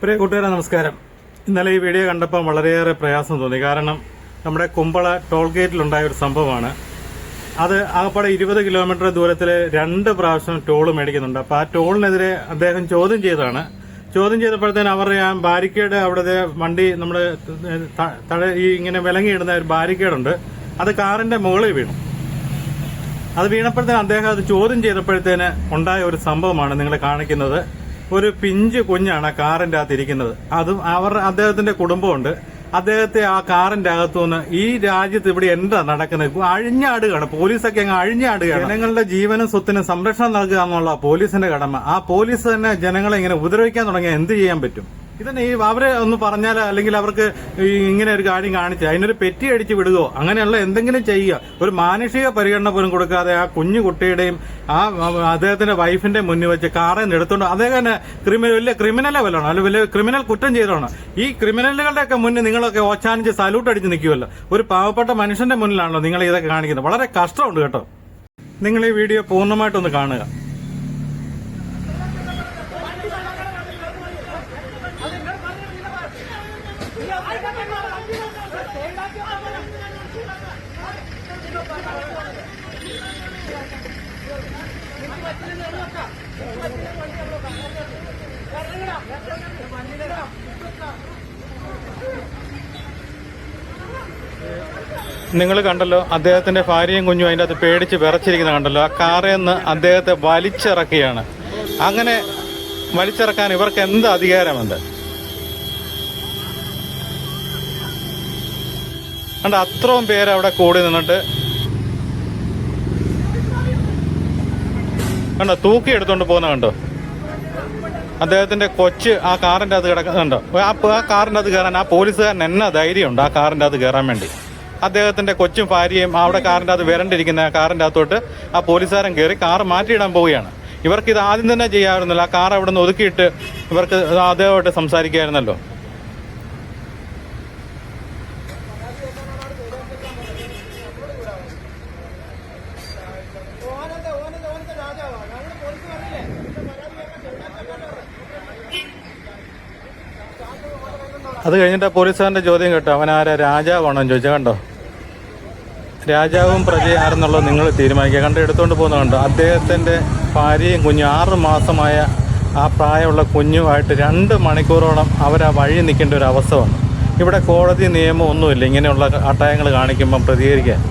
പ്രിയ കൂട്ടുകാരെ നമസ്കാരം. ഇന്നലെ ഈ വീഡിയോ കണ്ടപ്പോൾ വളരെയേറെ പ്രയാസം തോന്നി. കാരണം നമ്മുടെ കുമ്പള ടോൾ ഗേറ്റിലുണ്ടായ ഒരു സംഭവമാണ്. അത് ആകപ്പാടെ 20 കിലോമീറ്റർ ദൂരത്തിൽ 2 പ്രാവശ്യം ടോൾ മേടിക്കുന്നുണ്ട്. അപ്പോൾ ആ ടോളിനെതിരെ അദ്ദേഹം ചോദ്യം ചെയ്തതാണ്. ചോദ്യം ചെയ്തപ്പോഴത്തേന് അവരുടെ ആ ബാരിക്കേഡ്, അവിടുത്തെ വണ്ടി നമ്മൾ ഈ ഇങ്ങനെ വിലങ്ങിയിടുന്ന ഒരു ബാരിക്കേഡുണ്ട്, അത് കാറിന്റെ മുകളിൽ വീണു. അത് വീണപ്പോഴത്തേന് അദ്ദേഹം അത് ചോദ്യം ചെയ്തപ്പോഴത്തേന് ഉണ്ടായ ഒരു സംഭവമാണ് നിങ്ങളെ കാണിക്കുന്നത്. ഒരു പിഞ്ച് കുഞ്ഞാണ് ആ കാറിന്റെ അകത്ത് ഇരിക്കുന്നത്. അതും അദ്ദേഹത്തിന്റെ കുടുംബമുണ്ട്. അദ്ദേഹത്തെ ആ കാറിന്റെ അകത്തുനിന്ന് ഈ രാജ്യത്ത് ഇവിടെ എന്താ നടക്കുന്നത്? അഴിഞ്ഞാടുകയാണ്. പോലീസൊക്കെ അങ്ങ് അഴിഞ്ഞാടുകയാണ്. ജനങ്ങളുടെ ജീവനും സ്വത്തിനും സംരക്ഷണം നൽകുക എന്നുള്ള പോലീസിന്റെ കടമ. ആ പോലീസ് തന്നെ ജനങ്ങളെ ഇങ്ങനെ ഉപദ്രവിക്കാൻ തുടങ്ങിയാൽ എന്ത് ചെയ്യാൻ പറ്റും? ഇതന്നെ ഈ അവരെ ഒന്ന് പറഞ്ഞാൽ, അല്ലെങ്കിൽ അവർക്ക് ഇങ്ങനെ ഒരു കാര്യം കാണിച്ച് അതിനൊരു പെറ്റി അടിച്ച് വിടുകയോ അങ്ങനെയുള്ള എന്തെങ്കിലും ചെയ്യുക. ഒരു മാനുഷിക പരിഗണന പോലും കൊടുക്കാതെ ആ കുഞ്ഞു കുട്ടിയുടെയും ആ അദ്ദേഹത്തിന്റെ വൈഫിന്റെ മുന്നിൽ വെച്ച് കാറിൽ നിന്ന് എടുത്തോണ്ട് അദ്ദേഹം തന്നെ വലിയ ക്രിമിനലെ വല്ലതാണ്, അല്ല വലിയ ക്രിമിനൽ കുറ്റം ചെയ്തതാണ്. ഈ ക്രിമിനലുകളുടെയൊക്കെ മുന്നിൽ നിങ്ങളൊക്കെ ഓച്ചാനിച്ച് സല്യൂട്ട് അടിച്ച് നിൽക്കുമല്ലോ. ഒരു പാവപ്പെട്ട മനുഷ്യന്റെ മുന്നിലാണല്ലോ നിങ്ങൾ ഇതൊക്കെ കാണിക്കുന്നത്. വളരെ കഷ്ടമുണ്ട് കേട്ടോ. നിങ്ങൾ ഈ വീഡിയോ പൂർണ്ണമായിട്ടൊന്ന് കാണുക. നിങ്ങൾ കണ്ടല്ലോ, അദ്ദേഹത്തിന്റെ ഭാര്യയും കുഞ്ഞും അതിൻ്റെ അകത്ത് പേടിച്ച് വിറച്ചിരിക്കുന്ന കണ്ടല്ലോ. ആ കാറിൽ നിന്ന് അദ്ദേഹത്തെ വലിച്ചിറക്കുകയാണ്. അങ്ങനെ വലിച്ചിറക്കാൻ ഇവർക്ക് എന്ത് അധികാരമുണ്ട്? കണ്ട, അത്രയും പേര് അവിടെ കൂടി നിന്നിട്ട് കണ്ടോ, തൂക്കി എടുത്തോണ്ട് പോകുന്ന കണ്ടോ. അദ്ദേഹത്തിന്റെ കൊച്ച് ആ കാറിന്റെ അകത്ത് കിടക്കുന്നുണ്ടോ. ആ കാറിന്റെ അകത്ത് കയറാൻ ആ പോലീസുകാരൻ എന്നാ ധൈര്യമുണ്ട് ആ കാറിന്റെ അകത്ത് കയറാൻ വേണ്ടി? അദ്ദേഹത്തിന്റെ കൊച്ചും ഭാര്യയും അവിടെ കാറിന്റെ അകത്ത് വരണ്ടിരിക്കുന്ന ആ കാറിന്റെ അകത്തോട്ട് ആ പോലീസുകാരൻ കയറി കാറ് മാറ്റിയിടാൻ പോവുകയാണ്. ഇവർക്ക് ഇത് ആദ്യം തന്നെ ചെയ്യാമായിരുന്നല്ലോ. ആ കാർ അവിടെ നിന്ന് ഒതുക്കിയിട്ട് ഇവർക്ക് അദ്ദേഹമായിട്ട് സംസാരിക്കാമായിരുന്നല്ലോ. അത് കഴിഞ്ഞിട്ട് പോലീസുകാരന്റെ ചോദ്യം കേട്ടോ, അവനാരാ, രാജാവാണോ എന്ന് ചോദിച്ചാൽ കണ്ടോ. രാജാവും പ്രജയും ആരെന്നുള്ളത് നിങ്ങൾ തീരുമാനിക്കുക. കണ്ട് എടുത്തുകൊണ്ട് പോകുന്ന കണ്ടോ. അദ്ദേഹത്തിന്റെ ഭാര്യയും കുഞ്ഞും 6 മാസമായ ആ പ്രായമുള്ള കുഞ്ഞുമായിട്ട് 2 മണിക്കൂറോളം അവർ ആ വഴി നിൽക്കേണ്ട ഒരു അവസ്ഥ വന്നു. ഇവിടെ കോടതി നിയമം ഒന്നുമില്ല ഇങ്ങനെയുള്ള അട്ടായങ്ങൾ കാണിക്കുമ്പം പ്രതികരിക്കാൻ.